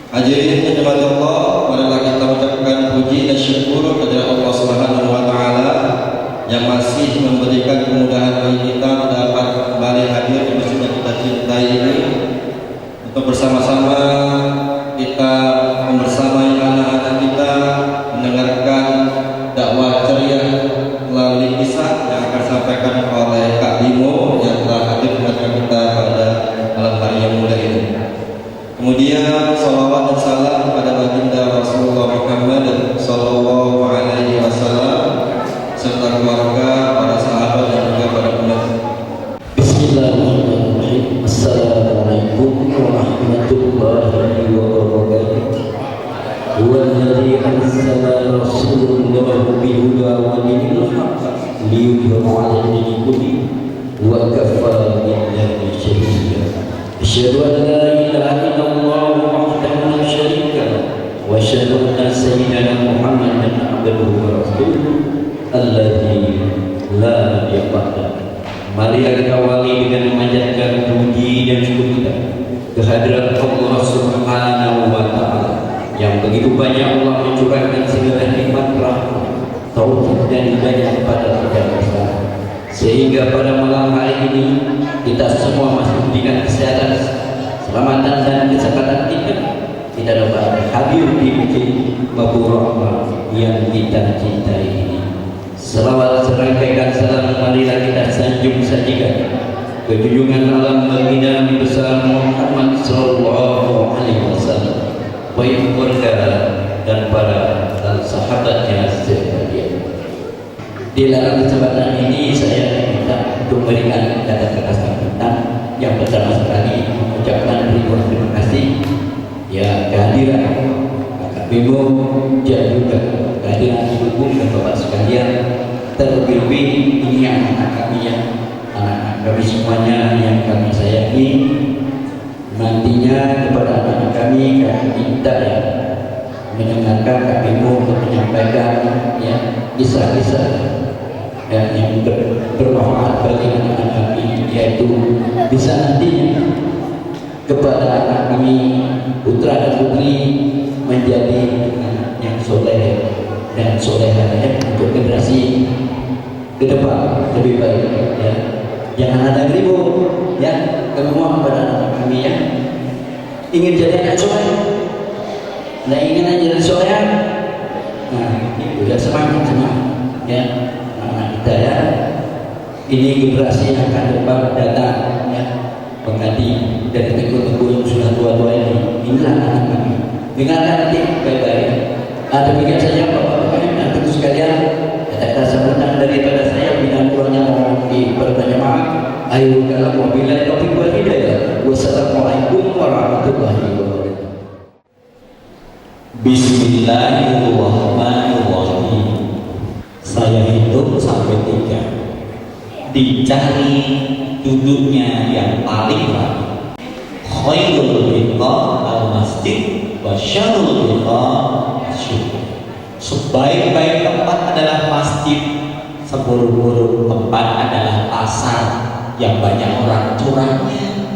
Hadirin rahmati Allah, marilah kita ucapkan puji dan syukur kepada Allah Subhanahu wa taala yang masih memberikan kemudahan bagi kita dapat kembali hadir di masjid yang kita cintai ini untuk bersama-sama kita membersamai anak-anak kita mendengarkan dakwah ceria melalui kisah yang akan disampaikan oleh Kak Bimo yang telah hadir bersama kita pada malam hari yang mulia ini. Kemudian salawat dan salam kepada baginda Rasulullah Muhammad sallallahu alaihi wasallam serta keluarga, para sahabat dan juga para umat. Bismillahirrahmanirrahim. Assalamualaikum warahmatullahi wabarakatuh. Walladzi arsala rasulahu bil huda wa dinil haqq liyudhhirahu 'ala dini kulli wa kafaa billahi shahida. Asyhadu an la ilaha illallah wahdahu la syarika lahu wa asyhadu anna sayyidana Muhammadan abduhu wa rasuluhu alladzi la yaqbal. Mari kita awali dengan memanjatkan puji dan syukur kita kehadirat Allah Subhanahu wa taala yang begitu banyak Allah mencurahkan segala nikmat rahmat, taufik dan hidayah kepada kita bersama. Sehingga pada malam hari ini kita semua masih diberikan kesehatan, keselamatan dan kesempatan kita dapat hadir di masjid Babur Rahmah yang kita cintai ini. Selawat serangkaian salam marilah kita sanjung sajikan kejunjungan alam baginda Nabi besar Muhammad sallallahu alaihi wasallam, baik keluarga dan para sahabatnya sekalian. Di dalam kesempatan ini saya minta untuk memberikan kata-kata sambutan yang pertama sekali mengucapkan ribuan terima kasih ya kehadiran Kakak Bimo dan juga kehadiran ibu dan bapak sekalian, terlebih-lebih ini anak-anak kami ya, anak-anak kami semuanya yang kami sayangi. Nantinya kepada anak-anak kami minta ya mendengarkan Kak Bimo untuk menyampaikan ya kisah-kisah dan yang bermanfaat bagi anak-anak kami, yaitu bisa nantinya kepada anak kami putra dan putri menjadi anak yang soleh dan soleha ya, untuk generasi ke depan lebih baik ya. Jangan ada ribut ya, semua kepada anak kami ya ingin jadi anak soleh, nah ingin jadi soleh, nah itu ya semangat ya anak kita ya. Ini generasi yang akan datang ya, pengganti dari teguh-teguh yang sudah tua-tua ini. Inilah anak kami, dengarkan nanti baik-baik. Demikian saja Bapak-Bapak dan Ibu sekalian, kata-kata sambutan daripada saya, bila kurangnya mohon diperbanyak maaf. Ayo kalam wabillahi taufiq wal hidayah. Wassalamualaikum warahmatullahi wabarakatuh. Bismillahirrahmanirrahim. Saya hitung sampai 3. Dicari duduknya yang paling rapi. Khairul biqa al-masjid wa syarrul biqa asyur. Sebaik-baik tempat adalah masjid, seburuk-buruk tempat adalah pasar yang banyak orang curangnya.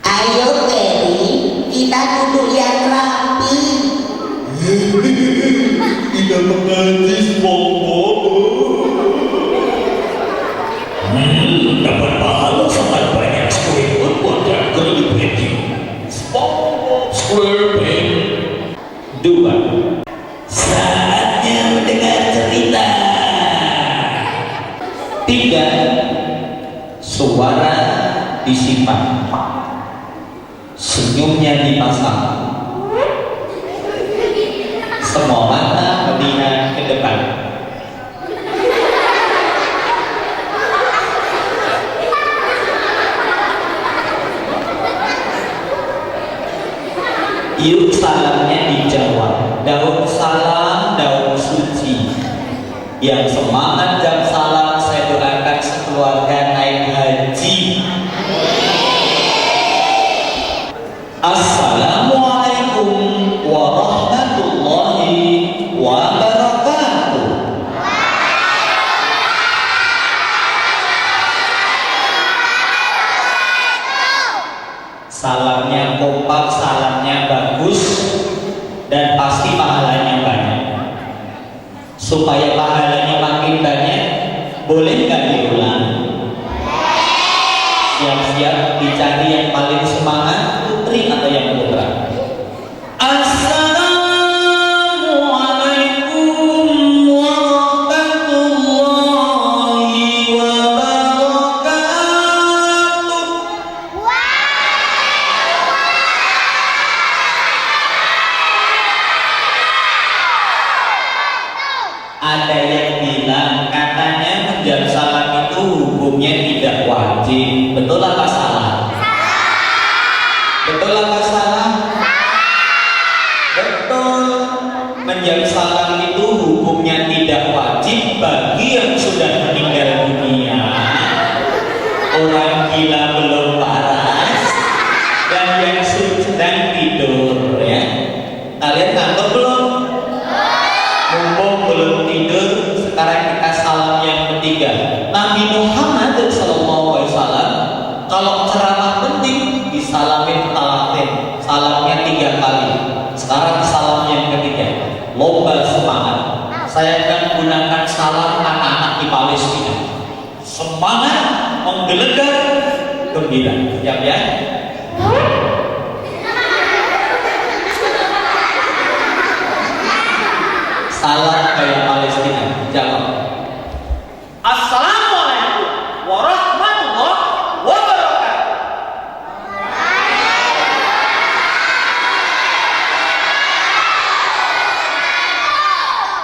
Ayo Ferry, kita duduk yang rapi. Tidak mengerti SpongeBob. Dapat pahala sangat banyak Squidward buat selebriti. SpongeBob SquarePants. 2. Saatnya mendengar cerita. 3. Suara disimpan, senyumnya dipasang, semua mata melihat ke depan. Yuk salamnya dijawab. Daun salam, daun suci. Yang semangat jam salam saya doakan sekeluarga naik haji. Assalamualaikum warahmatullahi wabarakatuh. Salamnya kompak, salamnya bagus. supaya pahalanya makin banyak, boleh nggak diulang? Siap-siap dicari yang paling semangat, putri atau yang putra. Assalamualaikum warahmatullahi wabarakatuh. Ada yang bilang katanya menjawab salam itu hukumnya tidak wajib. Betul apa salah? Betul apa salah? Betul. Menjawab salam itu hukumnya tidak wajib bagi yang sudah meninggal dunia, orang gila belum paras, dan yang sedang tidur ya. Kalian ngantuk belum? Mumpung belum tidur, sekarang kita salam yang ketiga. Nabi Muhammad SAW kalau ceramah penting disalamin talatin, salamnya 3 kali. Sekarang salam yang ketiga, lomba semangat. Saya akan gunakan salam anak-anak di Palestina. Semangat, menggelegar, gembira. Siap ya? Salam kayak Palestina. Jawab. Assalamualaikum warahmatullahi wabarakatuh.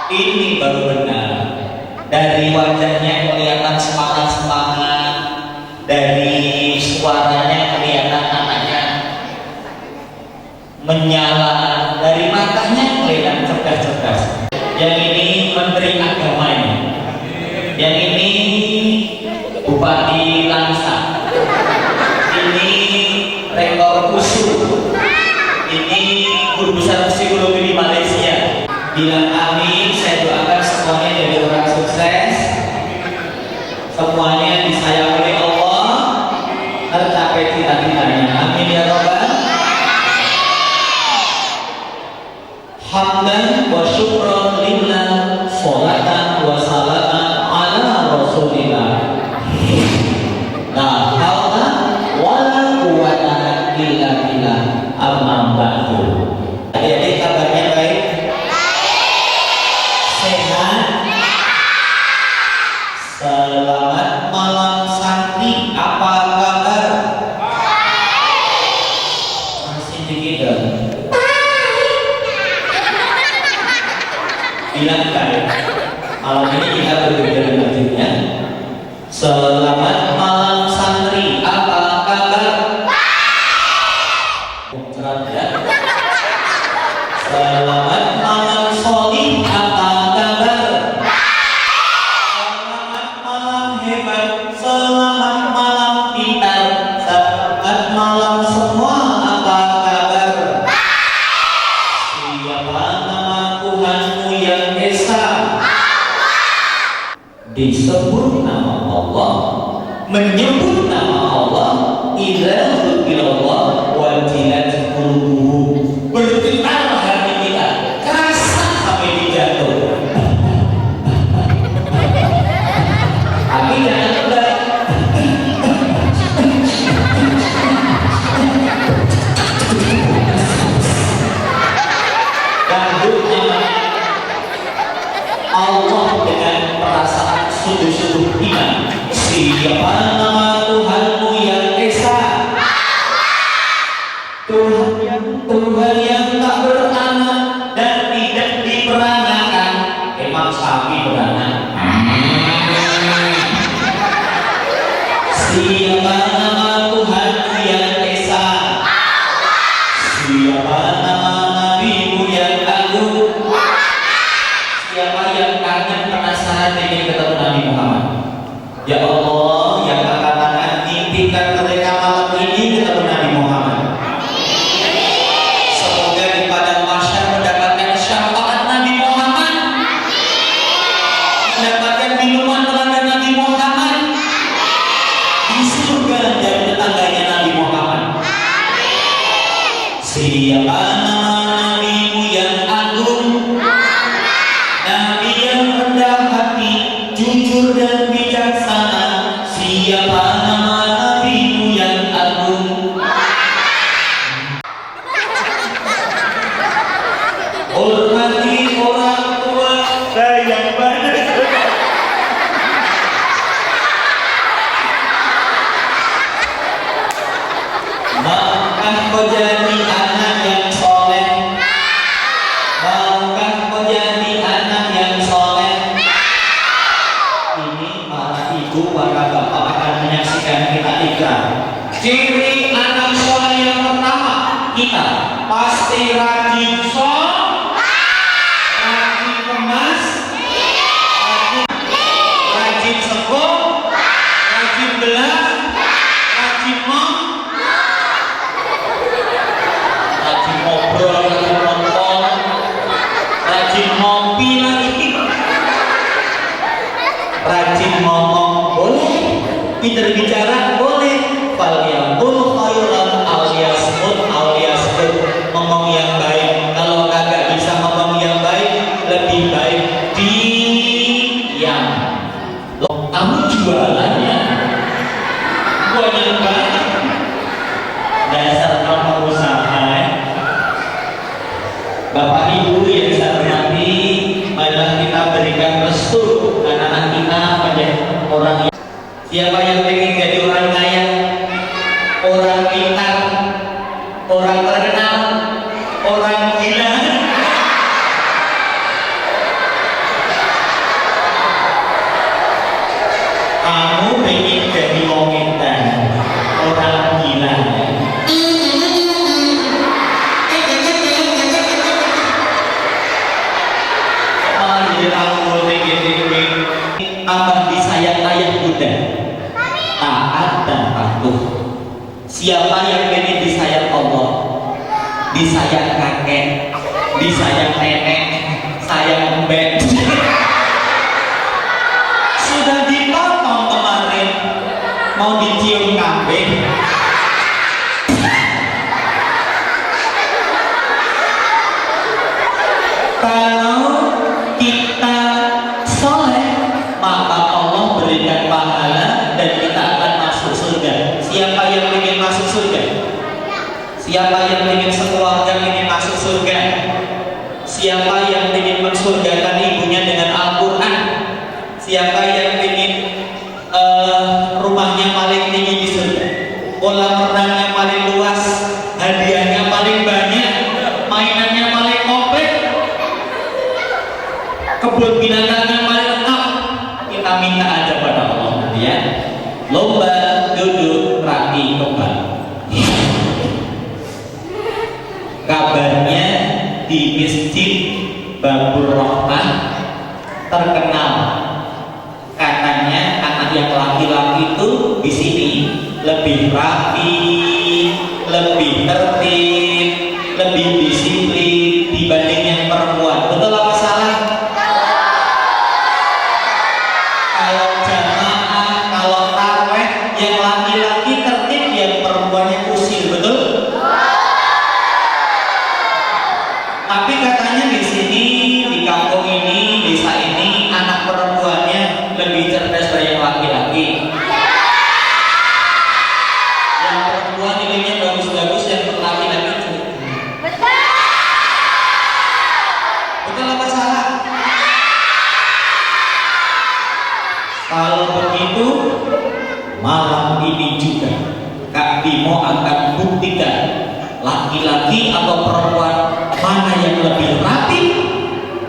Ini baru benar. Dari wajahnya kelihatan semangat-semangat, dari suaranya kelihatan anaknya menyala, dari matanya kelihatan cerdas-cerdas. Yang ini Menteri Agamanya, yang ini Bupati Langsa, ini Rektor USU, ini Guru Besar Psikologi di Malaysia. Bilang amin, saya doakan semuanya jadi orang sukses, semuanya disayang oleh Allah, tercapai cita-citanya. Amin ya Rabbal. Hamdan wa syukran lillah, sholatan wa salaman ala rasulillah. La haula wala quwwata illa billah. Amma ba'du. Adik-adik kabarnya baik? Sehat? Selamat malam santri, apa kabar? Masih dikit dong. Bilang baik. Malam ini kita berbeda dengan masjidnya. Selamat malam santri, apa kabar? Selamat malam solih, apa kabar? Selamat malam hebat, selamat malam pintar, selamat malam semua, apa kabar? Siapa nama Tuhanmu yang esa? Disebut nama Allah, menyebut nama Allah, idza dzukirallah wajilat qulubuhum, bergetar hati kita, kerasa sampai dijatuh. Tapi jangan terbang. Dangdutnya Allah dengan perasaan sungguh-sungguh iman. Siapa nama Tuhanmu yang esa? Tuhan yang tak beranak dan tidak diperanakan. Emang sapi beranak? Siapa nama Tuhanmu yang esa? Siapa nama Nabimu yang agung? Siapa yang kangen penasaran ingin ketemu Nabi Muhammad? Ya Allah, yang angkat tangan, impikan mereka malam ini ketemu Nabi Muhammad. Semoga di padang mahsyar mendapatkan syafaat Nabi Muhammad, mendapatkan minuman teladan Nabi Muhammad, di surga dan tetangganya Nabi Muhammad. Siapa nama Nabimu yang agung? Nabi yang hormati orang tua, sayang pada maukah kau jadi anak yang soleh? Maukah kau jadi anak yang soleh? Ini para ibu, para bapak akan menyaksikan kita ikrar. Ciri anak soleh yang pertama, kita pasti rajin sholat, rajin kemas, rajin sekolah, rajin belah, rajin rajin ngobrol, rajin nonton, rajin ngopi lagi, rajin ngomong boleh, pintar bicara boleh, falyaqul khairan aw liyasmut, ngomong yang baik. Kalau kagak bisa ngomong yang baik, lebih baik diam. Loh, kamu jualan ya? Banyak banget. Dasar kamu usaha. Bapak Ibu yang saya hormati, marilah kita berikan restu anak-anak kita menjadi orang yang siapa yang ingin jadi orang kaya, orang pintar, orang terkenal, orang gila. Kamu ingin jadi momentan orang gila. Akan disayang ayah bunda, taat dan patuh. Siapa yang ingin disayang Allah, disayang kakek, disayang nenek, sayang mbak, sudah dipotong kemarin, mau dicium kambing. Kalau kita soleh, maka Allah berikan pahala dan kita akan masuk surga. Siapa yang ingin masuk surga? Siapa yang ingin sekeluarga ingin masuk surga? Siapa yang ingin mensurgakan ibunya dengan Al-Quran? Siapa yang ingin rumahnya paling tinggi di surga, kolam renangnya paling luas, hadiahnya paling banyak, mainannya paling komplit, kebun binatangnya paling lengkap? Kita minta aja pada Allah nanti ya. Lomba duduk rapi kembali. Kabarnya di Masjid Babur Rahmah terkenal, katanya anak yang laki-laki itu di sini lebih rapi, lebih tertib, lebih disiplin dibanding yang perempuan. Betul apa salah? Kalau jamaah, kalau taraweh, yang laki-laki tertib, yang perempuannya usil, betul? Tapi katanya di sini, di kampung ini, desa ini, anak perempuannya lebih cerdas dari yang laki-laki. Yang perempuan nilainya bagus-bagus, yang laki-laki jelek. Betul apa salah? Kalau begitu, malam ini juga Kak Bimo akan buktikan laki-laki atau perempuan mana yang lebih rapi,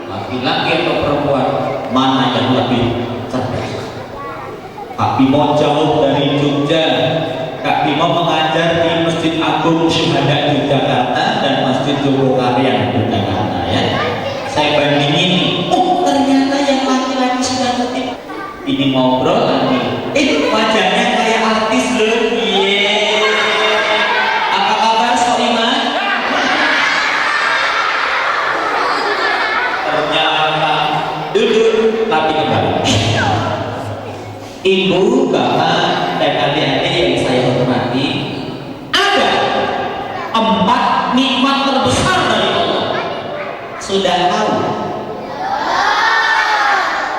laki-laki atau perempuan mana yang lebih cerdas. Kak Bimo jauh dari Jogja. Kak Bimo mengajar di Masjid Agung Syuhada Yogyakarta dan Masjid Jogokaryan Yogyakarta ya. Saya bandingin, oh ternyata yang laki-laki sudah tertib. Ini ngobrol nanti, wajahnya kayak artis loh. Apa kabar Soiman? Ternyata duduk tapi kembali. Ibu, bapak, dan adik-adik yang saya hormati, ada 4 nikmat terbesar dari Allah. Sudah tahu?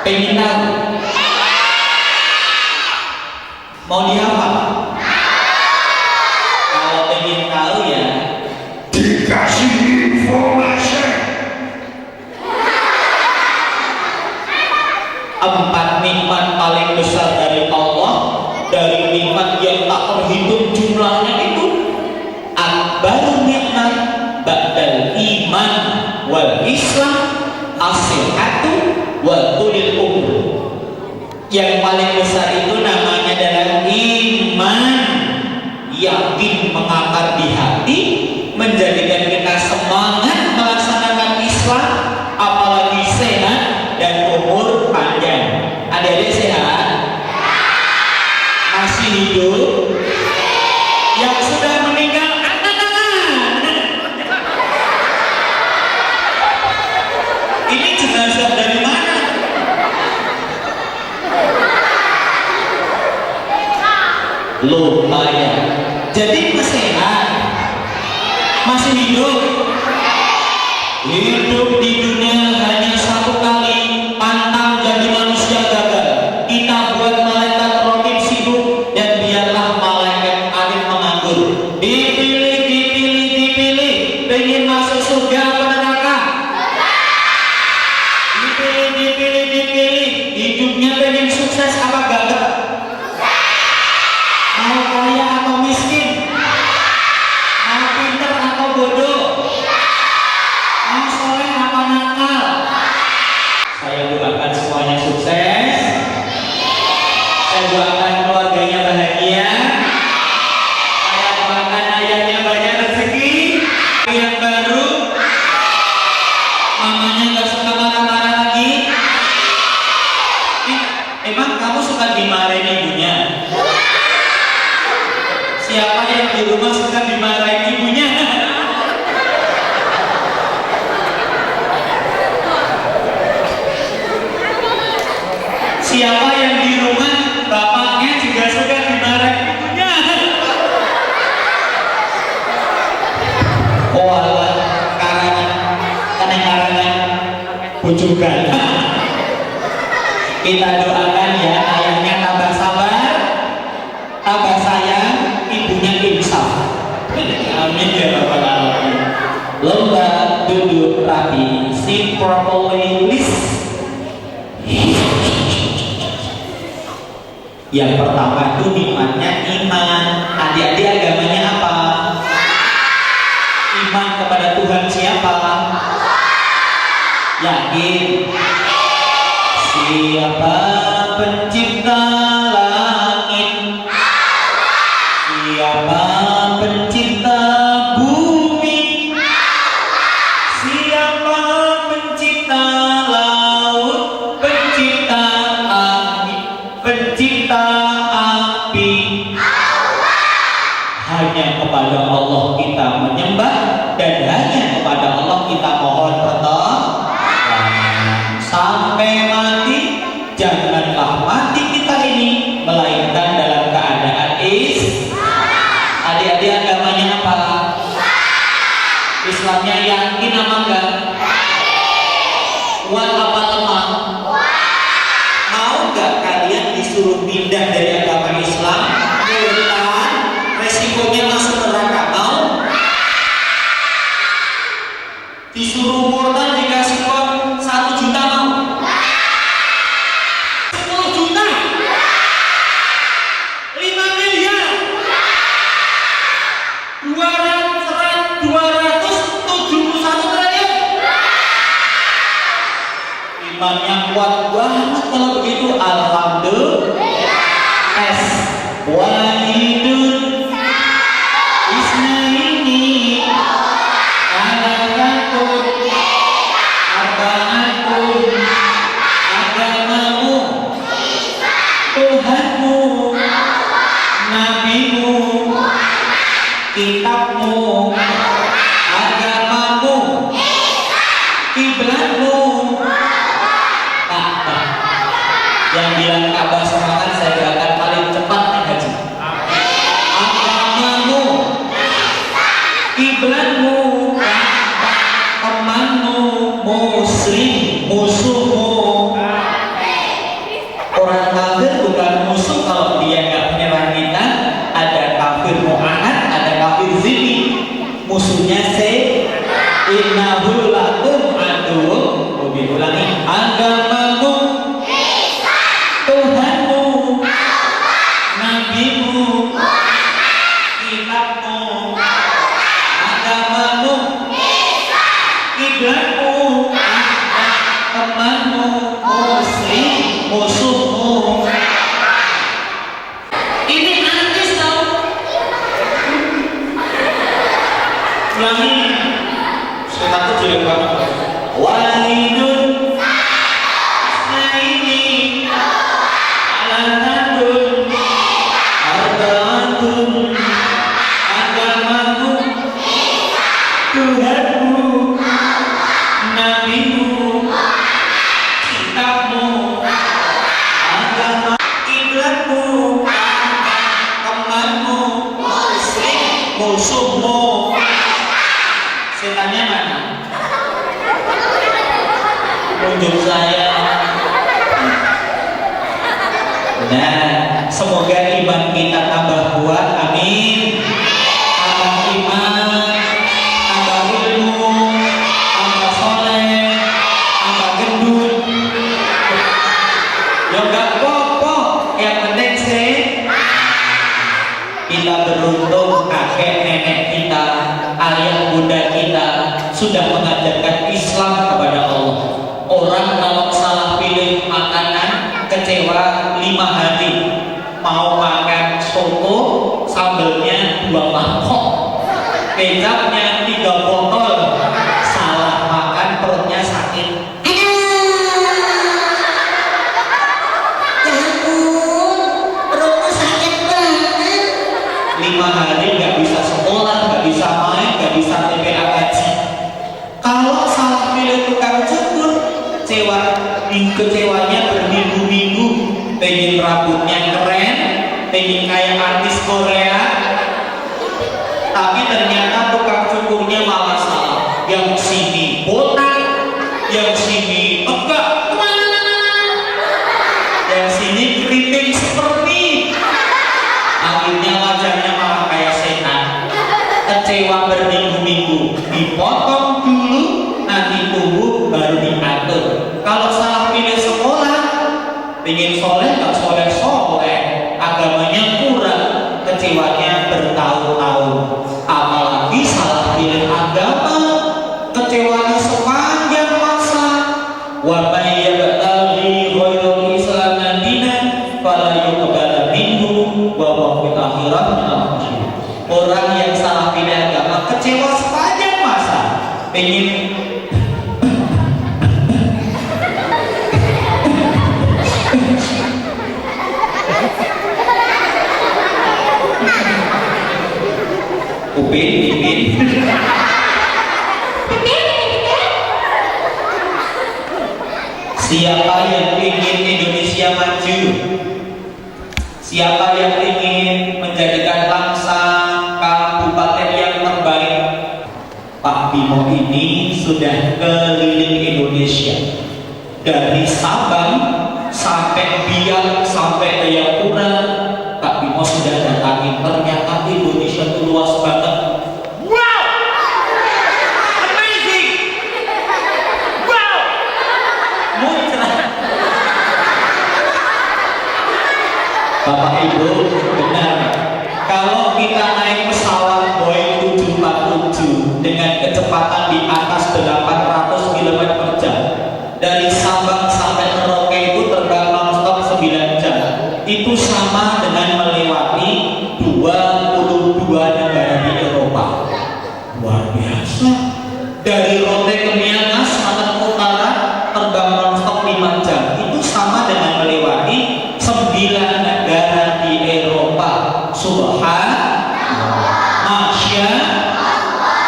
Pengen tahu? Mau dihafal? Kalau pengen tahu ya dikasih informasi. 4 nikmat paling besar dari Allah, dari nikmat yang tak terhitung jumlahnya itu, akbarun nikmat ba'dal iman wal islam as-sihhatu wa tulil umur. Yang paling besar itu namanya adalah iman, yakin mengakar di hati, menjadikan kita semangat melaksanakan Islam, apalagi sehat dan umur panjang. Adik-adik sehat? Masih hidup? Yang sudah meninggal angkat tangan. Ini jenazah dari mana? Lumayan. Jadi masih sehat, masih hidup. Hidup di dunia hanya satu kali, pantang jadi manusia gagal. Kita buat malaikat rokib sibuk, dan biarlah malaikat alim menganggur. Dipilih, dipilih, dipilih. Pengen masuk surga apa neraka? Dipilih, dipilih, dipilih. Hidupnya pengen sukses apa gagal? Mau kaya atau miskin? Mau pinter atau bodoh? Mau soleh apa nakal? Saya doakan semuanya sukses. Saya doakan keluarganya bahagia. Saya doakan ayahnya banyak rezeki. Yang baru, mamanya gak suka marah-marah lagi. Emang kamu suka dimarahin ibunya? Siapa yang di rumah suka dimarahin ibunya? Siapa yang di rumah bapaknya juga suka dimarahin ibunya? Oh Allah, karangan bujukan. Kita doakan ya, ayahnya tambah sabar, tambah sayang, ibunya insaf. Amin ya rabbal alamin. Lomba duduk rapi, sit properly, please. Yang pertama itu nikmatnya iman. Adik-adik agamanya apa? Iman kepada Tuhan siapa? Yakin? Siapa pencipta langit? Siapa pencipta bumi? Siapa pencipta laut? Pencipta angin? Pencipta api? Hanya kepada Allah kita menyembah, dan hanya kepada Allah kita mohon pertolongan. Sampai mati, janganlah mati kita ini melainkan dalam keadaan Adik-adik agamanya apa? Islamnya yakin apa enggak? Kuat apa lemah? Mau enggak kalian disuruh pindah dari agama Islam, murtad, resikonya masuk neraka? Mau? Disuruh murtad dikasih kon 1 juta mau? 10 juta? 5 miliar? 271 triliun? Imannya kuat banget kalau begitu. Alhamdulillah. Es wahidun isnaini alakatun arba'atun agamamu Tuhanmu, nabimu, kitabmu, agamamu, kiblatmu, Ka'bah. Yang bilang Ka'bah semangat, saya doakan paling cepat naik haji. Agamamu, kiblatmu, temanmu, muslim, musuhmu. Orang kafir bukan musuh kalau dia nggak menyerang kita. Ada kafir mu'ahad, ada kafir zimmi. Musuhnya innahu lakum aduwwun mubin. Ulangi, agamamu Walidun Naini Alanatun Arbaatun Agamamu Tuhanmu Nabimu Kitabmu Agama Kiblatmu Temanmu Musuhmu setannya mana? Unjuk saya. Nah, semoga iman kita tambah kuat, amin. Tambah iman, tambah ilmu, tambah soleh, tambah gendut. Ya enggak apa-apa, yang penting sih kita beruntung kakek nenek kita, ayah bunda kita sudah mengajarkan Islam kepada Allah. Orang kalau salah pilih makanan kecewa 5 hari. Mau makan soto sambelnya 2 mangkok, kecapnya 3 botol, salah makan perutnya sakit. Ya ampun, perutku sakit banget. 5 hari nggak bisa sekolah, nggak bisa main, nggak bisa TPA gaji. Kalau salah pilih tukang cukur, kecewanya berminggu-minggu, pengen rambutnya keren, pengen kayak artis Korea, tapi ternyata tukang cukurnya malah salah. Yang sini botak, yang sini tegak, yang sini keriting seperti, akhirnya wajahnya malah kayak setan. Kecewa berminggu-minggu, dipotong dulu, nanti tumbuh baru diatur. Kalau salah pilih sekolah, pengen soleh nggak soleh, agamanya kurang, kecewanya bertahun-tahun. Apalagi salah pilih agama, kecewanya sepanjang masa. Wa may yabtaghi ghairal Islam dinan fala yuqbal minhu wa huwa fil akhirati minal khasirin. Orang yang salah pilih agama kecewa sepanjang masa, pengen Upin. Siapa yang ingin Indonesia maju? Siapa yang ingin menjadikan Langsang kabupaten yang terbaik? Pak Bimo ini sudah keliling Indonesia, dari Sabang sampai Biak sampai Jayapura. Pak Bimo sudah datangin. Ternyata Indonesia itu luas banget. Wow, amazing, wow, muncrat. Bapak Ibu, benar. Kalau kita naik pesawat Boeing 747 dengan kecepatan di atas 800 km per jam, dari Sabang sampai Merauke itu terbang non-stop 9 jam. Itu sama dengan melewati 22 negara di Eropa. Luar biasa. Dari Rote ke Miangas, Sumatera Utara, terbang non-stop 5 jam. Itu sama dengan melewati 9 negara di Eropa. Subhanallah. Masya Allah.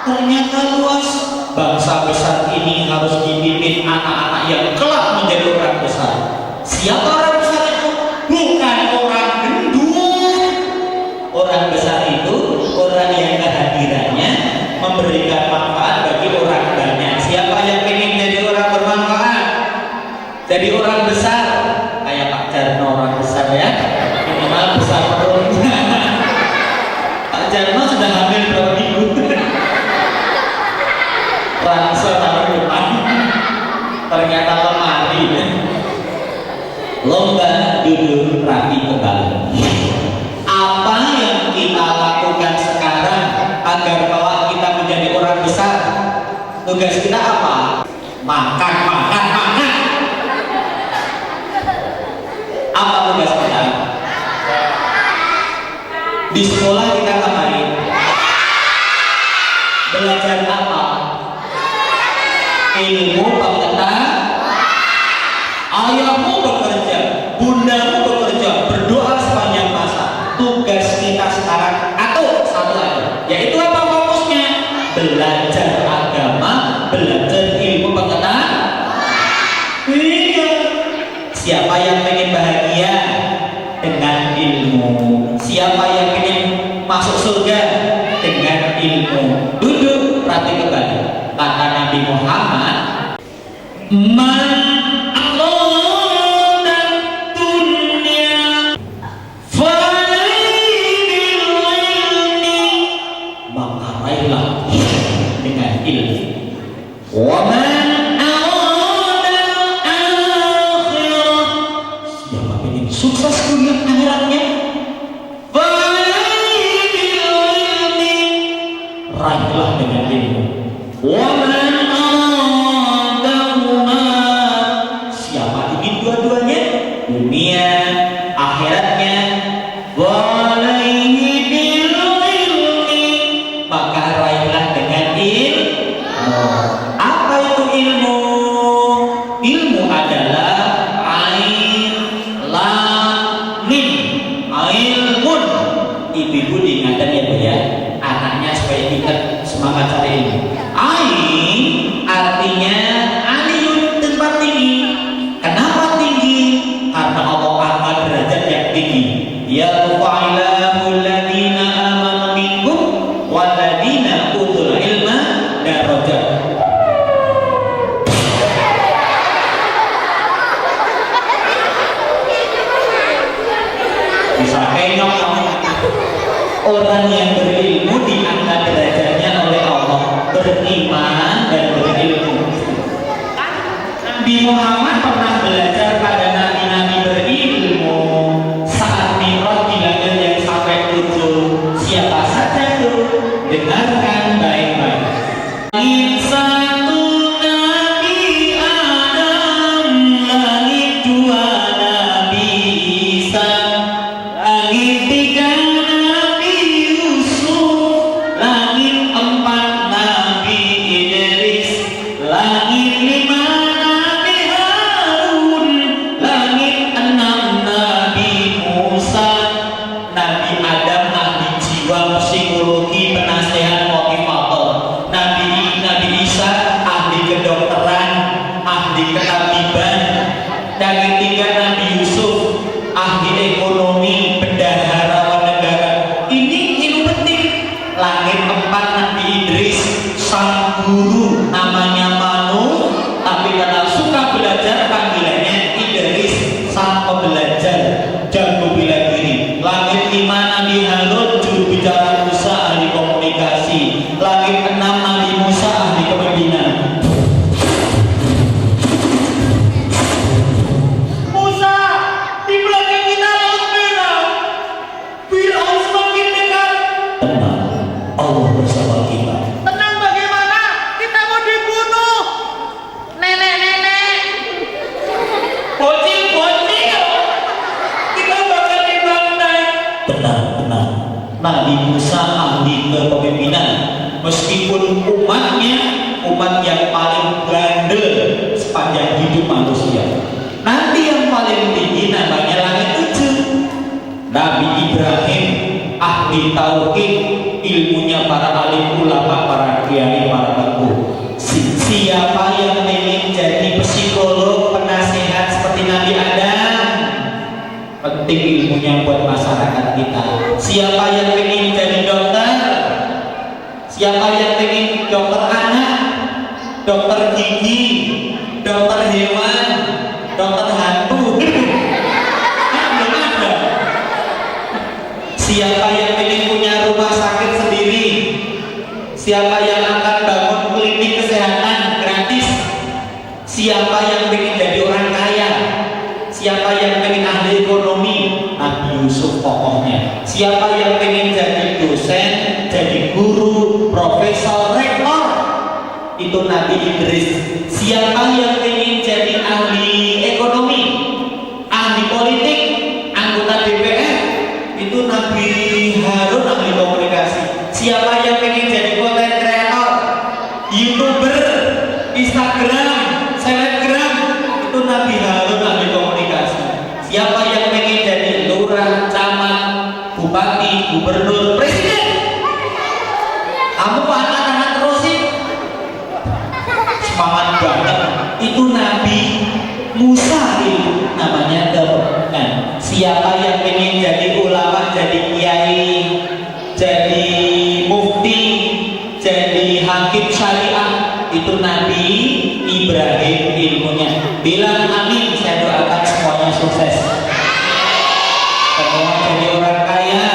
Ternyata luas. Bangsa besar ini harus dipimpin anak-anak yang kelak menjadi orang besar. Siapa orang besar itu? Bukan orang gendut. Orang besar itu orang yang kehadirannya memberikan manfaat bagi orang banyak. Siapa yang ingin jadi orang bermanfaat? Jadi orang besar. Kayak Pak Jarno orang besar ya. Minimal besar perutnya. Pak Jarno sudah hamil berapa minggu? Rangsel tahun depan. Ternyata lemari. Lomba duduk rapi kembali. Apa yang kita lakukan sekarang agar kelak kita menjadi orang besar? Tugas kita apa? Makan. Apa tugas kita? Di sekolah kita ngapain? Belajar apa? ilmu pengetahuan. Ayahmu bekerja, bundamu bekerja, berdoa sepanjang masa. Tugas kita sekarang atau satu aja, yaitu apa fokusnya? Belajar agama, belajar ilmu pengetahuan. Iya. Siapa yang pengen bahagia dengan ilmu? Siapa yang pengen masuk surga dengan ilmu? Duduk, perhati kembali. Kata Nabi Muhammad, man sukses dunia akhiratnya, raihlah dengan ilmu. Siapa ingin dua-duanya, dunia akhiratnya, maka raihlah dengan ilmu. Apa itu ilmu? Ilmu adalah ilmun. Ibu-ibu diingatkan ya Bu ya, anaknya supaya ingat semangat cari ilmu. Ain artinya aliyun, tempat tinggi. Kenapa tinggi? Karena Allah angkat derajat yang tinggi. Ya fa'ilahul ladina amanu minkum waladina utul ilma darajat. Bisa kenyok kamu. Orang yang berilmu diangkat derajatnya oleh Allah, beriman dan berilmu. Nabi Muhammad pernah belajar pada nabi-nabi berilmu. Saat Mi'raj di langit yang sampai 7, siapa saja itu? Dengarkan baik-baik. Langit 1 Nabi Adam, langit 2 Nabi Isa, langit 3 Nabi Yusuf, langit 4 Nabi Idris, langit 5 Nabi Harun, langit 6 Nabi Musa. Nabi Adam ahli jiwa psikologi, penasehat, motivator. Nabi Isa ahli kedokteran, ahli ketabiban. Langit 3 Nabi Yusuf ahli ekonomi, bendahara negara. Ini ilmu penting. Langit 4 Nabi Idris, sang guru namanya Manu, tapi karena suka belajar panggilannya Idris, sang pembelajar jago bela diri. Langit 5 Nabi Harun, juru bicara Musa, ahli komunikasi. Langit 6 Nabi Musa, ahli kepemimpinan. Musa, di belakang kita laut merah. Fir'aun semakin dekat. Tenang, Allah bersama kita. Tenang bagaimana? Kita mau dibunuh. Nenek-nenek. Bocil-bocil, kita bakal dibantai. Tenang. Nabi Musa ahli kepemimpinan. Meskipun umatnya umat yang paling bandel sepanjang hidup manusia. Nanti yang paling tinggi namanya langit 7. Nabi Ibrahim ahli tauhid, ilmunya para alim ulama, para kiai, para tokoh. Siapa yang ingin jadi psikolog, penasehat seperti Nabi Adam? Penting ilmunya buat masyarakat kita. Siapa yang ingin jadi dokter? Siapa yang ingin dokter anak, dokter gigi, dokter hewan, dokter hantu? Belum ada. Siapa yang ingin punya rumah sakit sendiri? Siapa yang akan bangun klinik kesehatan gratis? Siapa yang ingin jadi orang kaya? Siapa yang ingin ahli ekonomi? Nabi Yusuf pokoknya. Siapa yang ingin jadi dosen, jadi guru, profesor, rektor? Itu Nabi Idris. Siapa yang ingin jadi ahli ekonomi, ahli politik, anggota DPR? Itu Nabi Harun, ahli komunikasi. Siapa yang ingin jadi content creator, YouTuber, Instagram, selebgram, itu Nabi Harun ahli komunikasi. Siapa yang pengen jadi lurah, camat, bupati, gubernur, presiden? Kamu kok anak-anak terus sih? Semangat banget. Itu Nabi Musa itu namanya kan. Siapa yang pengen jadi ulama, jadi kiai, jadi mufti, jadi hakim syariah, itu Nabi Ibrahim ilmunya. Bilang amin, saya doakan semuanya sukses. Semua jadi orang kaya,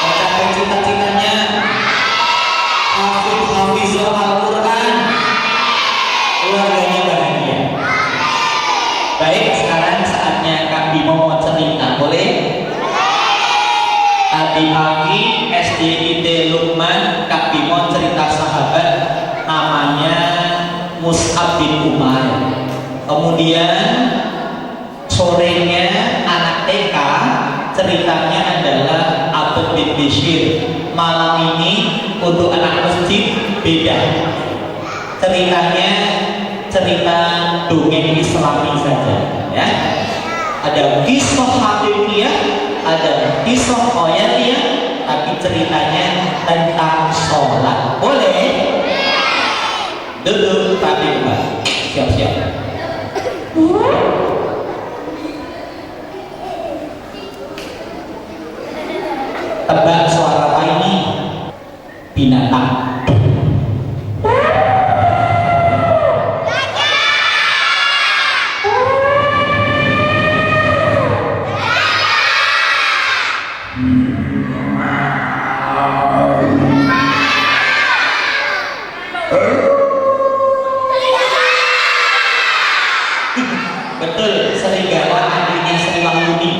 mencapai cita-citanya, hafizul Al-Quran, keluarganya bahagia. Baik, sekarang saatnya Kak Bimo mau cerita, boleh? Tadi pagi SDIT Lukman, Kak Bimo cerita sahabat namanya Mus'ab bin Umar. Kemudian sorenya anak TK ceritanya adalah Abdul bin Bishir. Malam ini untuk anak masjid beda. Ceritanya cerita dongeng Islami saja, ya. Ada kisah hakikiyah, ada kisah khoyaliyah, tapi ceritanya tentang sholat. Boleh? Duduk tapi Mbak. Siap-siap. Tebak suara apa ini? Binatang. Betul, serigala adiknya Sri Wahyuni.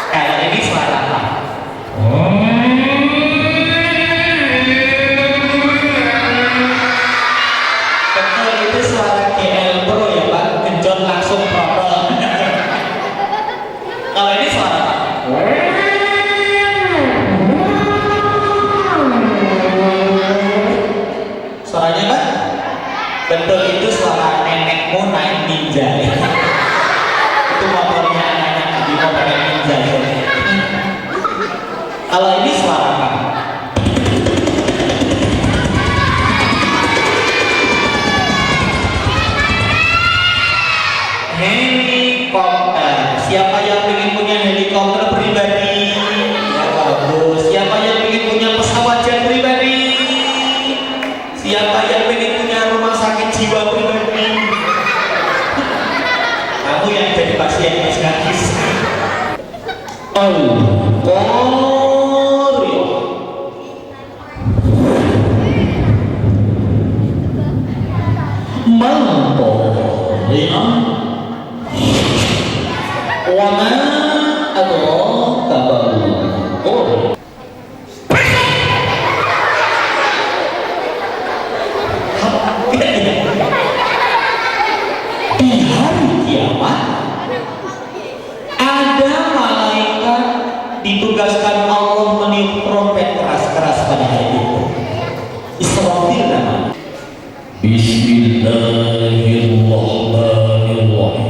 Kayak ini suara apa? Betul, itu suara GL Pro ya Pak, genjot langsung protol. Kalau ini suara apa? Suaranya Pak? Betul, itu suara nenekmu naik ninja. Itu motornya anaknya di motor ninja. Kalau ini suara apa? Helikopter. Siapa yang ingin punya helikopter pribadi? Ya bagus. Siapa yang ingin punya pesawat jet pribadi? Siapa yang ingin punya rumah sakit jiwa pribadi? Kamu yang jadi pasien gratis. Wama atau kabaru. Oh. Di hari kiamat ada malaikat ditugaskan Allah meniup trompet keras-keras pada hari itu. Israfil namanya. Bismillahirrahmanirrahim.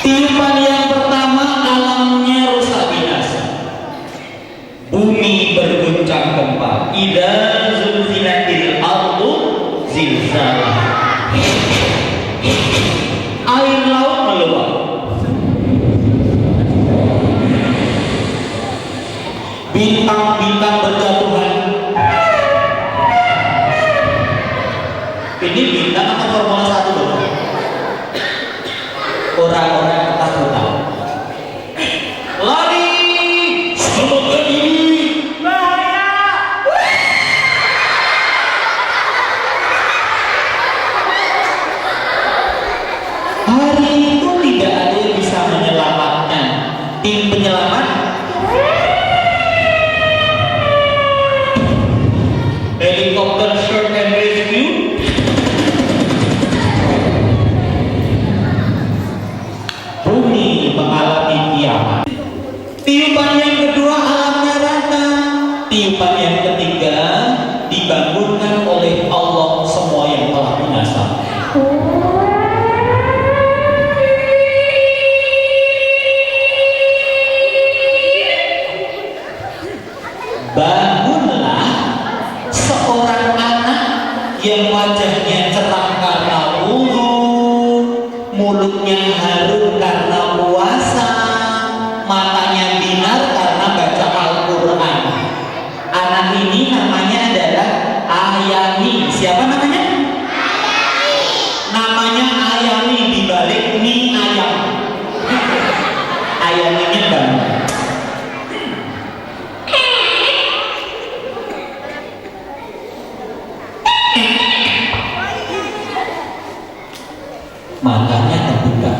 Tiupan yang pertama alamnya rusak binasa. Bumi berguncang gempa. Idza zulzilatil ardu zilzalaha. Air laut meluap. Bintang-bintang berjatuhan. Ini bintang atau Formula 1 loh? Orang-orang ketakutan. Lari, selamatkan diri. Bahaya. Hari mulutnya harum karena puasa, matanya binar karena baca Al-Quran. Anak ini namanya adalah Ayani. Siapa namanya? Namanya Ayani dibalik mie ayam. Ayaninya banget. Matanya terbuka.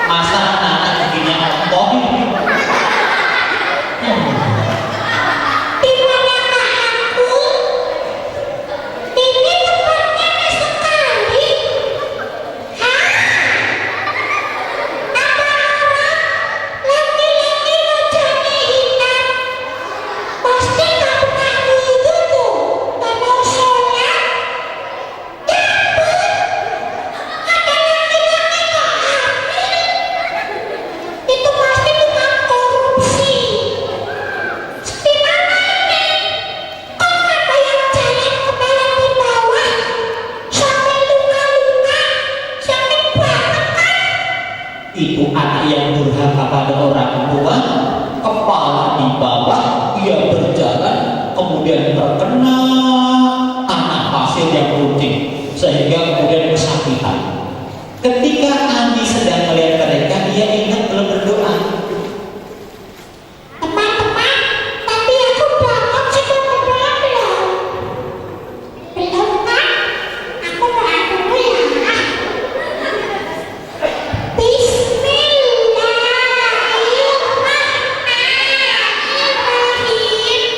Masa anak-anak begini ompong? Di manakah aku? Ini tempatnya sekali. Hah? Apa orang laki-laki wajahnya hitam? Pasti nggak pernah wudhu tuh. Nggak mau sholat. Ya ampun, ada laki-laki kok hamil. Itu pasti bukan korupsi. Di mana ini? Kok ada yang jalan kepala di bawah? Sampai luka-luka. Sakit banget kan? Itu anak yang durhaka pada orang tua, kepala di bawah, ia berjalan, kemudian terkena tanah pasir yang runcing, sehingga kemudian kesakitan. Ketika Andi sedang melihat mereka, dia ingat belum berdoa. Teman-teman, tapi aku bangun sudah berdoa belum? Belum kan? Aku doa dulu ya. Bismillahirrahmanirrahim.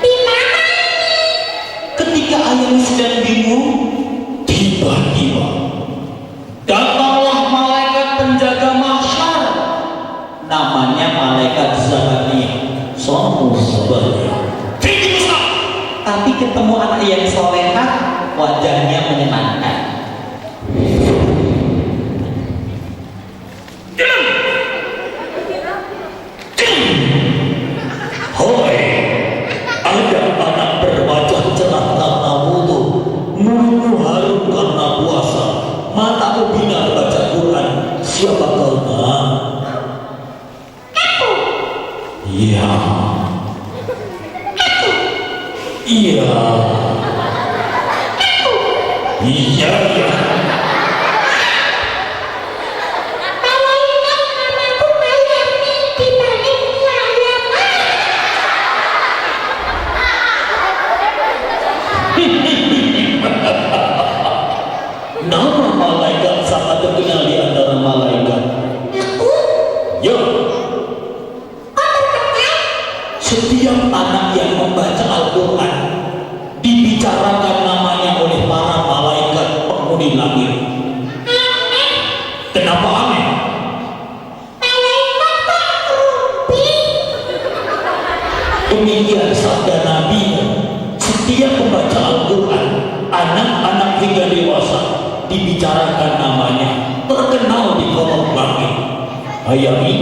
Di mana ini? Ketika ayam sedang bingung, tiba-tiba datanglah malaikat penjaga mahsyar, namanya malaikat Zakaria. Sono sebenarnya tinggi besar, tapi ketemu anak yang solehah, wajahnya menyenangkan. Hoi, ada anak berwajah cerah karena wudu, mulutmu harum karena puasa, matamu binar baca Quran. Siapa kau nak? Iya. Iya. Iya. Kalau ingat namaku Mayani dibalik ayam. Nama malaikat sangat terkenal di antara malaikat. Aku? Ya, Kok terkenal? setiap anak yang membaca Al-Quran dibicarakan namanya oleh para malaikat penghuni langit. Aneh. Kenapa aneh? Malaikat kok rumpi? Demikian sabda Nabi. Setiap membaca Al-Quran, anak-anak hingga dewasa dibicarakan namanya, terkenal di kolom langit. Ayami,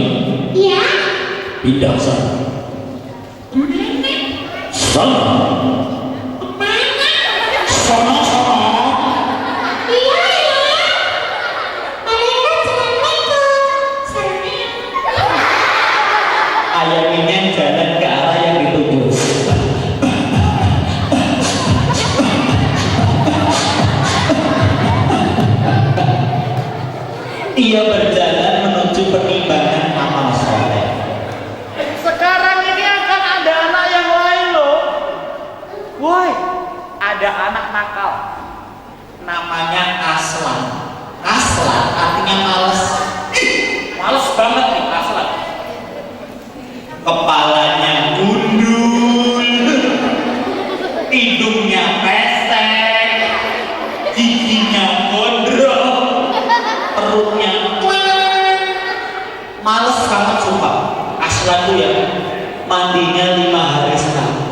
Ya. pindah sana. Mana? Sana. Mana? Sana. Iya ya. Malaikat Assalamualaikum. Assalamualaikum. Ayaminya jalan ke arah yang dituju. Ia berjalan menuju penimbangan amal soleh. Sekarang ini akan ada anak yang lain loh. mandinya 5 hari sekali,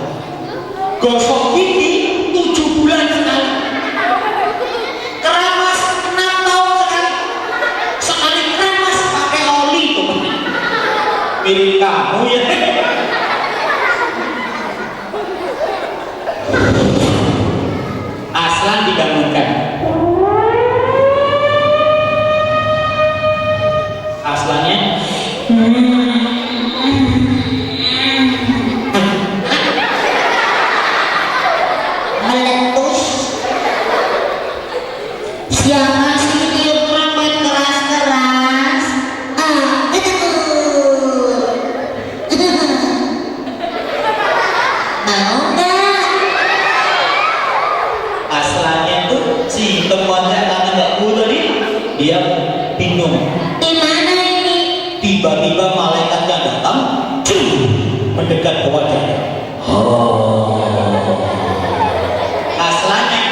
gosok gigi 7 bulan sekali, keramas 6 tahun sekali. Sekali keramas pakai oli tuh, mirip kamu ya. Aslan dibangunkan. Aslannya Meletus. Siapa sih tiup trompet keras-keras? Mau nggak? Aslannya tuh si temannya karena nggak punya nih, dia bingung. Di mana ini? Tiba-tiba malaikatnya datang, mendekat ke wajahnya. Aslannya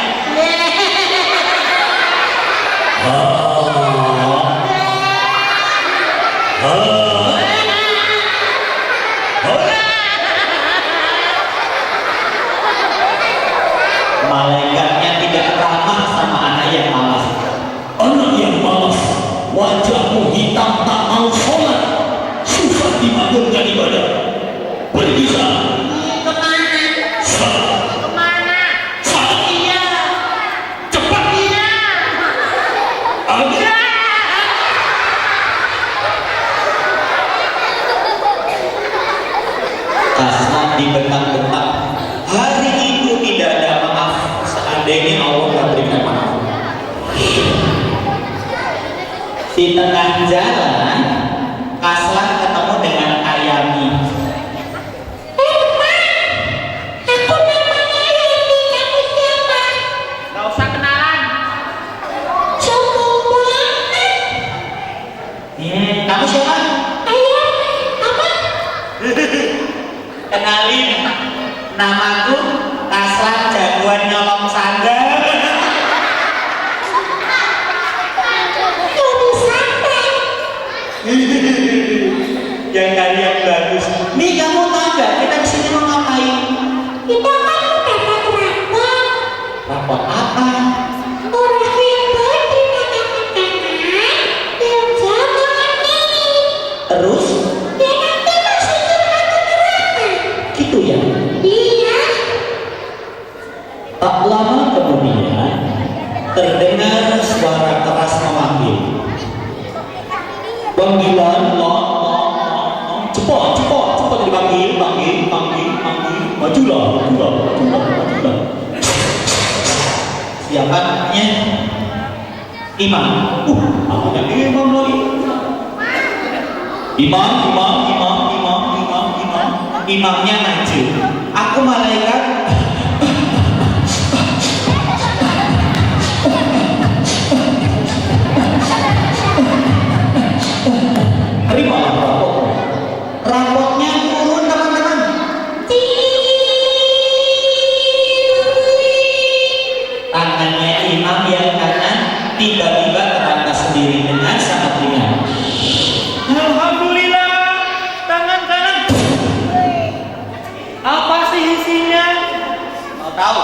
malaikatnya tidak ramah sama anak yang malas. Anak yang malas, wajahmu hitam tak mau sholat, susah dimakmurkan ibadah. Pergi sana. Kemana? Sana. Kemana? Sana. Iya. Cepat. Iya. Agar Aslan dibentak-bentak. Hari itu tidak ada maaf. Seandainya Allah nggak berikan maaf. Di tengah jalan, Aslan ketemu dengan Ayami. Aku namanya Yati, kamu siapa? Gak usah kenalan. Sombong banget. Kamu siapa? Ayo, apa? Kenalin, namaku Aslan jagoan nyolong sandal. Jadi santai. Yang kalian bagus. Nih kamu tahu gak kita kesini mau ngapain? Kita kan dapat rapor. Rapor apa? Orang yang baik terima tangan yang jangan ini. Terus Ya nanti masuk neraka. gitu ya. Iya. Tak lama kemudian terdengar suara keras memanggil. Panggilan lo, cepat dipanggil, panggil, majulah. Siapa namanya? Imam. Namanya Imam lagi. Imam. Imamnya maju. Aku malaikat. Terimalah rapor. Rapornya turun teman-teman. Tangannya imam yang kanan tiba-tiba terangkat sendiri dengan sangat ringan. Alhamdulillah. Tangan kanan. Apa sih isinya? Mau tahu?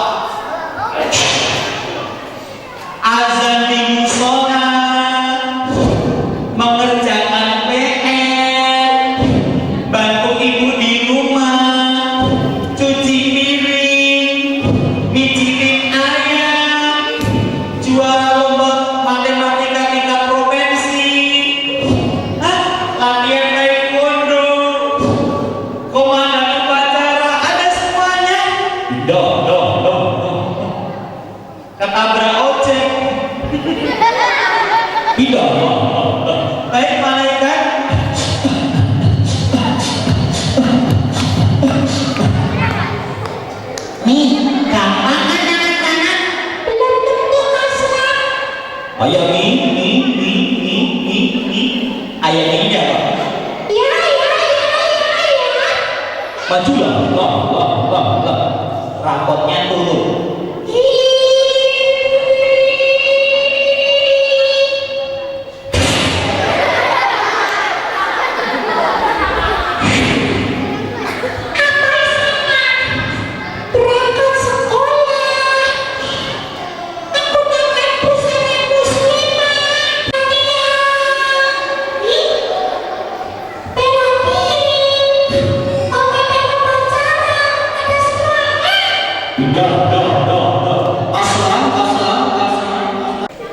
Azan di musola, mengerjakan PR, bantu ibu di rumah, cuci piring, micipin ayam, juara lomba matematika tingkat provinsi, latihan taekwondo, komandan upacara, ada semuanya. Doh. Ketabrak ojek. Tidak. Baik malaikat. Nih, gampang kan tangan kanan? Belum tentu Aslan. Ayah nih. Ayah ini apa? Ya. Majulah. Lah. Rapotnya turun. Aku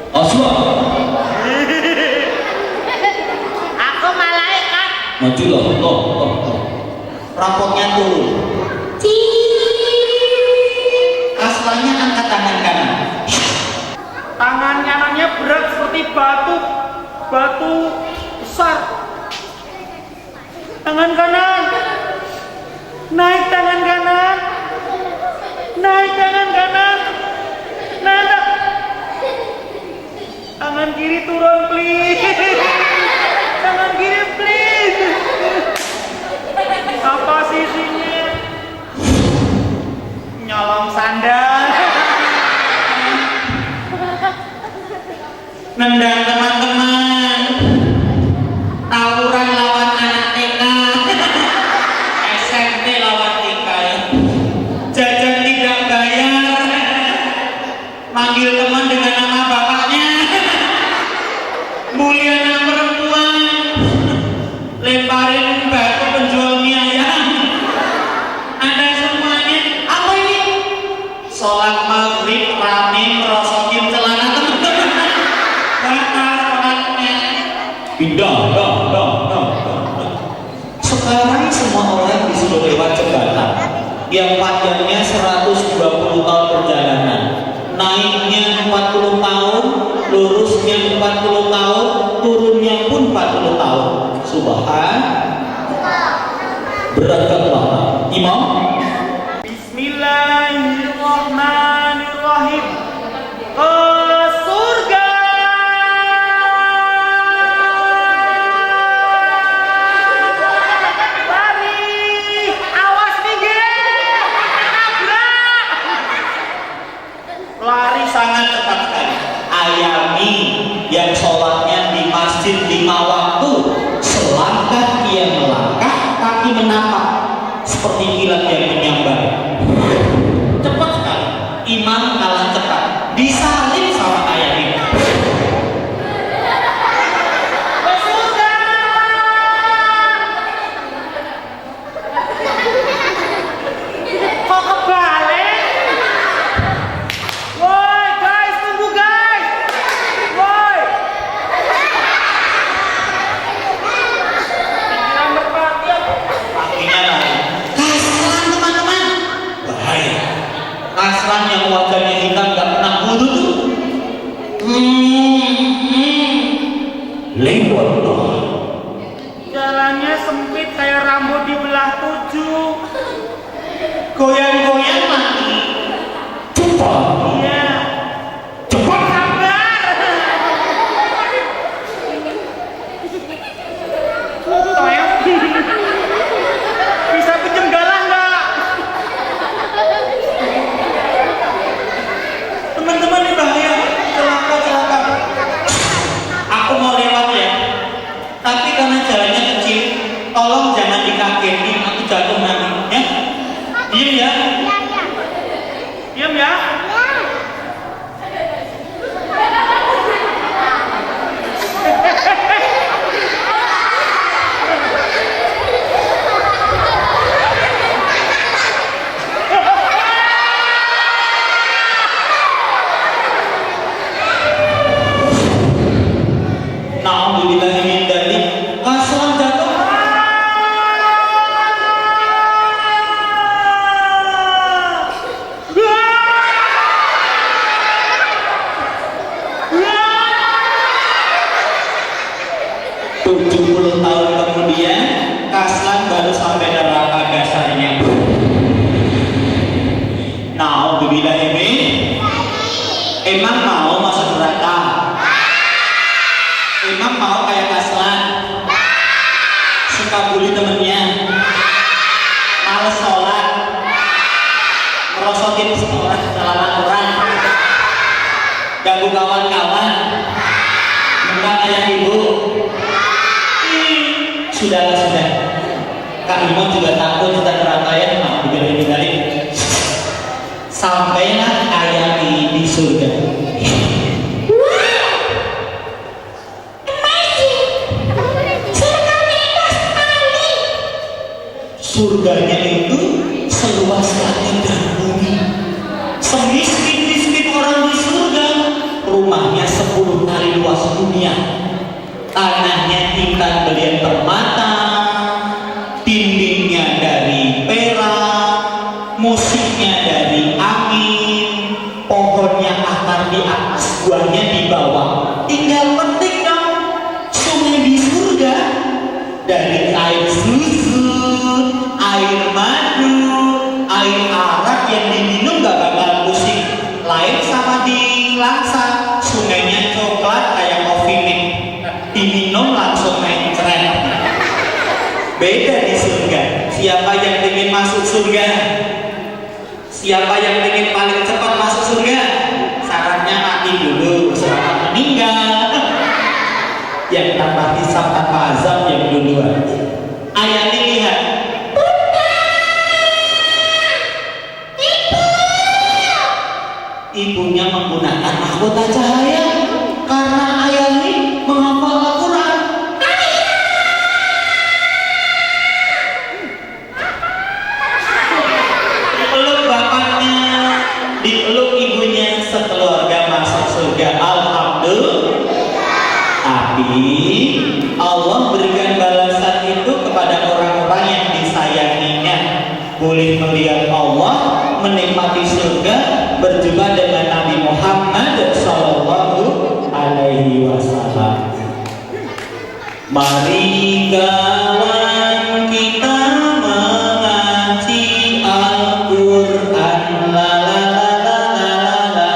Aslam. Aku malaikat. Majulah, toh. Rapotnya turun. Aslannya angkat tangan kanan. Tangan kanannya berat seperti batu besar. Tangan kanan. Naik tangan kanan. Naik tangan kanan. Naik. Tangan kiri turun, please. Tangan kiri, please. Apa sisinya? Nyolong sandal. Nendang teman-teman. Tawuran lawan anak TK. SMP lawan TK ya. Jajan tidak bayar. Manggil teman dengan nama bapaknya. Mulia anak perempuan. Lemparin batu penjual mie ayam. Ada semuanya. Apa ini? Sholat maghrib rame merosokin celana teman-teman. Batal sholatnya. Pindah. Sekarang semua orang disuruh lewat jembatan yang panjangnya 120 tahun perjalanan, naiknya 40 tahun, lurusnya 40 tahun, turunnya pun 40 tahun. Subhan. Beratkanlah imam. Bismillahirrahmanirrahim. Ke surga. Lari. Awas minggir. Nabrak. Lari sangat cepat sekali. Ayami yang sholatnya di masjid 5 waktu, selangkah ia melangkah, kaki menapak seperti kilat yang menyambar. Cepat sekali. Imam kalah cepat, disalib sama Ayami. Ke surga. Kok kebalik? Woi guys, tunggu guys. Woi. Pikiran berpatian. Kakinya lari. Kasran teman-teman. Bahaya. Kasran yang wajahnya hitam gak pernah wudu tuh. Lewat loh. Jalannya sempit kayak rambut dibelah 7. Goyang-goyang mati. Cepat. Iya. Cepat. Sabar. Toyok. Bisa pinjem galah nggak? Teman-teman ini bahaya. Celaka. Aku mau lewat ya. Tapi karena jalannya kecil, tolong jangan dikagetin. Aku jatuh nanti. Ya. Diem ya. Diam ya. Alhamdulillah min dzalik. Kasran jatuh. Tahun kemudian Kaslan baru sampai neraka dasarnya. Alhamdulillah ini. Emang mau masuk neraka? Emang mau kayak Kaslan? Suka bully temennya, males sholat, merosotin celana orang, ganggu kawan-kawan, bukan ayah ibu. Sudah. Kak Imam juga takut kita neraka ya. Alhamdulillah ini kali. Sampailah ayah di surga. Surganya itu seluas langit dan bumi. musiknya dari angin, pohonnya akar di atas, buahnya di bawah. Tinggal petik dong, sungai di surga. Dari air susu, air madu, air arak yang diminum gak bakal pusing. Lain sama di Laksa, sungainya coklat kayak coffee mix, diminum langsung mencret. Beda di surga. Siapa yang ingin masuk surga? Siapa yang ingin paling cepat masuk surga? Syaratnya mati dulu, selamat meninggal. Yang tanpa hisab tanpa azab yang duluan. Ayat ini lihat. Ibunya menggunakan mahkota cahaya karena Ayani menghafal Al-Quran. Dipeluk bapaknya, dipeluk ibunya, sekeluarga masuk surga. Alhamdulillah. Tapi Allah berikan balasan itu kepada orang-orang yang disayanginya. Boleh melihat Allah, menikmati surga, berjumpa dengan Nabi Muhammad Sallallahu Alaihi Wasallam. Mari kawan kita mengaji Al-Quran, la la la la la la,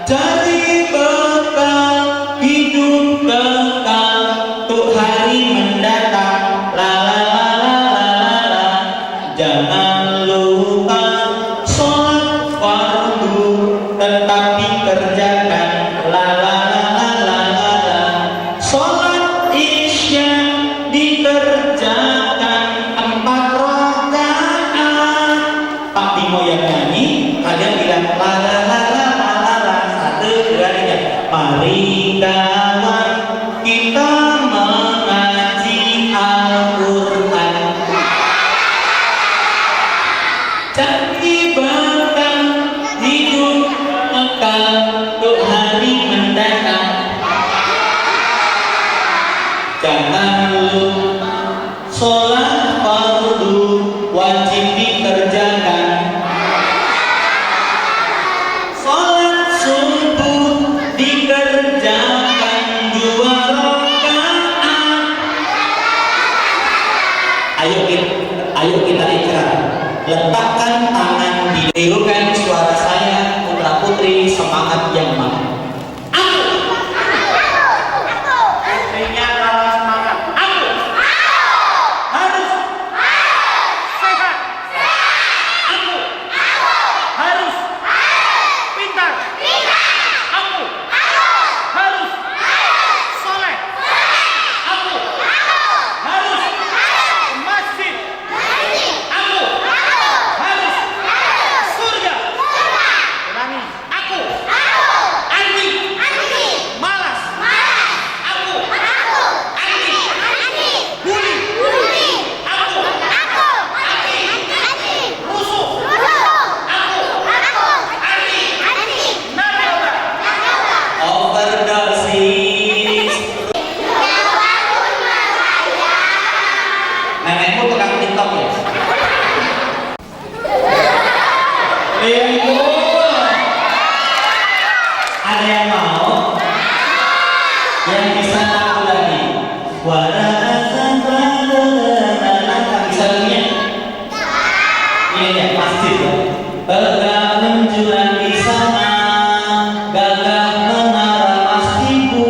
cari bekal hidup kekal untuk hari mendatang, la la la la la la. Jangan lupa sholat fardu tetap dikerjakan, la la la la la la. Sholat isya dikerjakan 4 rakaat. Pak Bimo yang nyanyi, kalian bilang la la la la la la la. 1, 2, 3. Mari kawan kita mengaji Al-Quran, cari bekal hidup kekal untuk hari mendatang. Jangan lupa sholat fardu wajib dikerjakan. Sholat subuh dikerjakan 2 rakaat. Ayo kita ikrar. Letakkan tangan di tirukan suara saya, putra putri semangat yang mana? Putrinya kalah semangat. Aku harus sehat. Aku harus pintar. Aku harus soleh. Aku harus masjid. Aku harus surga. Ulangi. Aku anti malas. Aku anti bully. Aku anti rusuh. Aku anti narkoba. Overdosis. Nenekmu tukang TikTok ya? Ibu, ada yang mau? Yang bisa aku lagi? Warasan bisa dunia? Iya ya, pasti ya. Tegak menjulang di sana, gagah menara masjidku,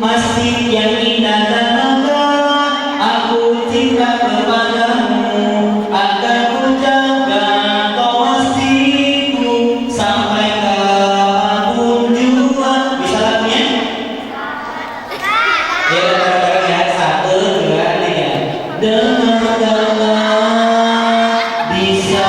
masjid yang indah dan megah. Aku cinta kepadamu, akan ku jaga kau masjidku sampai kapanpun jua. Bisa lagunya? Ya, bareng-bareng ya. 1, 2, 3. Dengarkanlah bisa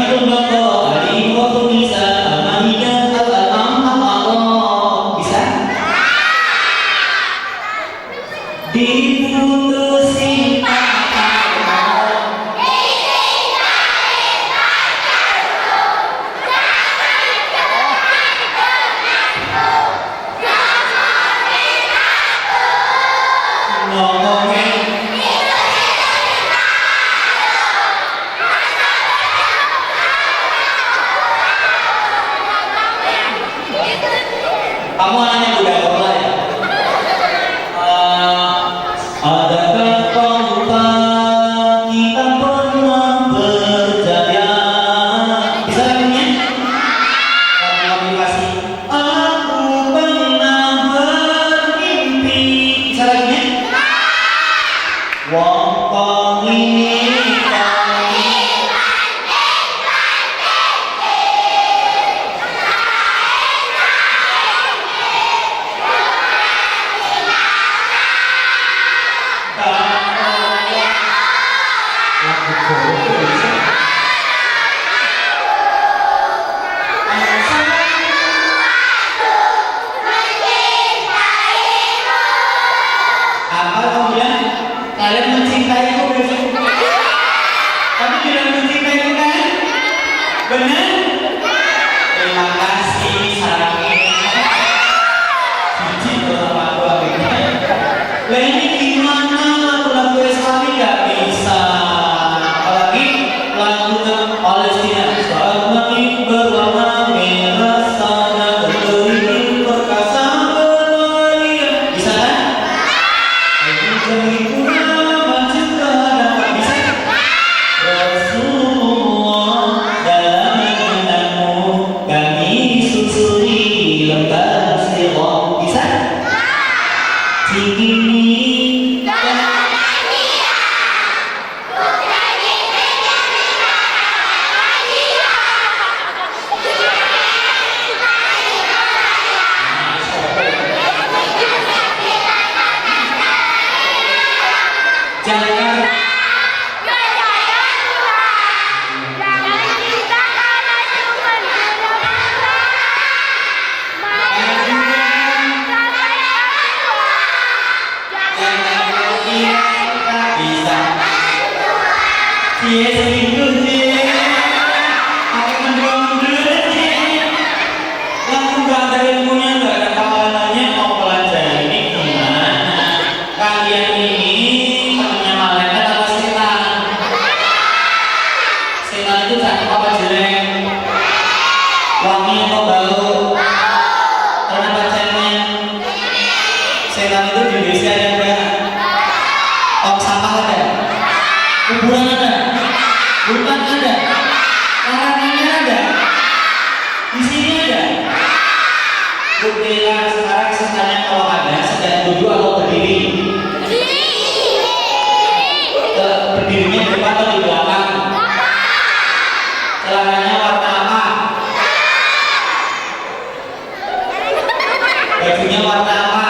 Suratul Baqarah, Ali wa Nisa, Al-Maidah, Al-An'am, Allah. Bisa? Diputusin kamu anaknya udah mulai ya? Adakah kota kita pernah berjaya? Bisa lagunya? Kamu aplikasi aku pernah bermimpi. Bisa lagunya? Wong ini apa kamu bilang? Kalian mencintaiku besok? Kamu bilang mencintaiku kan? Benar? Terima kasih sarangnya. Cici sama aku akhirnya. Lah ini gimana lagu Islami gak bisa? Apalagi lagu Palestina. Saat langit berwarna merah, sana berkeliling perkasa berlari. Bisa kan? Rasulullah dalam mengenangmu kami susuri lembar sirat. Bisa? Tinggi jangan bisa. Dia selingkuh dia. Aku mendorong dulu dia. Lalu gak ada ilmunya, gak ada kawanannya, mau pelajari ini gimana? Kalian ini temennya malaikat apa setan? Setan itu cakep apa jelek? Wangi atau bau? Kenapa cemen? Setan itu di Indonesia ada enggak? Tong sampah ada? Kuburan ada? Hutan ada? Larangannya ada? Di sini ada? Buktilah sekarang setannya kalau ada sedang duduk atau berdiri? Berdirinya di depan atau di belakang? Celananya warna apa? Bajunya warna apa?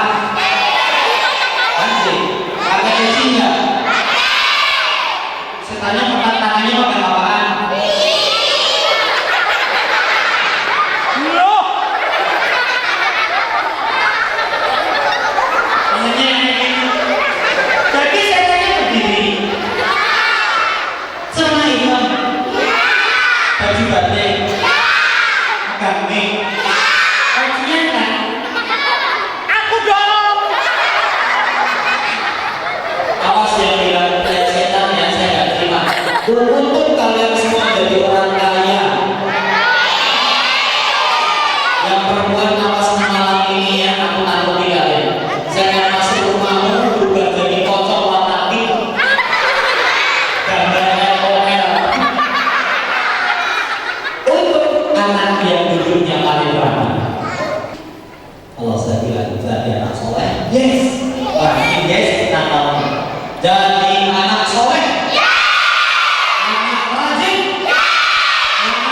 Anjing, warna peci enggak? Setannya pekat tangannya pakai apaan? Loh, Jadi setannya berdiri. Celana hitam. Baju batik. Gamis. Bajunya kan? aku dong. Awas yang bilang saya setan ya saya nggak terima. Untung kalian semua jadi orang kaya. Yang perempuan awas malam ini yang aku takuti kalian. Saya akan masuk rumahmu berubah jadi pocong warna pink. Gambarnya komel. Untuk anak yang dulunya paling ramah. Kalau saya bilang jadi anak soleh, yes. Wah, ini yes kita tahu. Jadi anak soleh, anak rajin, anak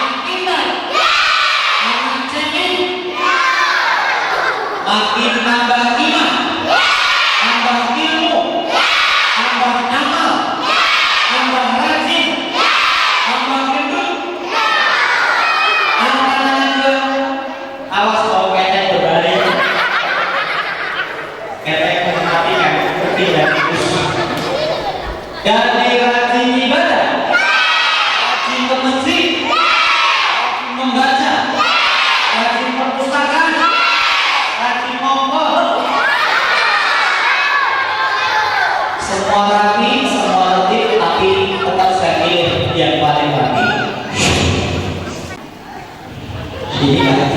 Ini kan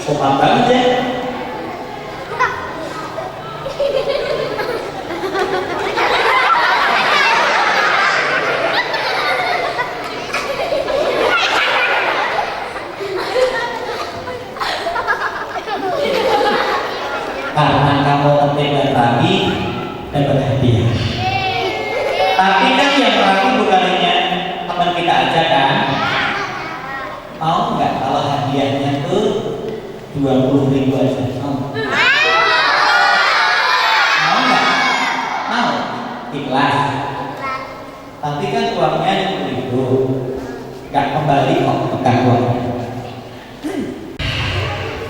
sopan banget ya. Karena kamu terlibat lagi dapat hadiah. Tapi kan yang lagi bukan hanya teman kita aja kan? Mau nggak kalau hadiahnya tuh 20.000 aja? Mau nggak? Mau? Ikhlas. Tapi kan uangnya 20.000, nggak kembali kok pekan uangnya.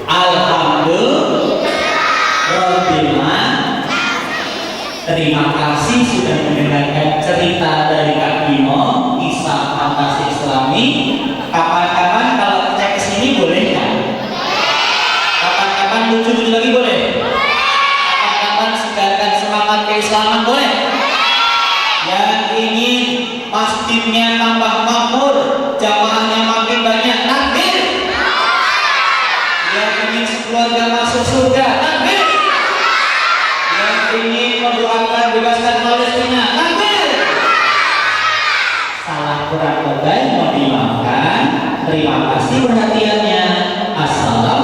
Alhamdulillah. Terima kasih sudah mendengarkan cerita dari Kak Bimo, kisah fantasi Islami. Kapan-kapan kalau cek kesini boleh nggak? Kapan-kapan lucu-lucu lagi boleh? Kapan-kapan segarkan semangat keislaman boleh? Yang ingin masjidnya tambah makmur, jamaahnya makin banyak, takbir. Yang ingin sekeluarga masuk surga, takbir. Yang ingin mendoakan bebaskan Palestina, takbir. Salah kurang lebih mohon dimaafkan. Terima kasih perhatiannya. Assalamualaikum.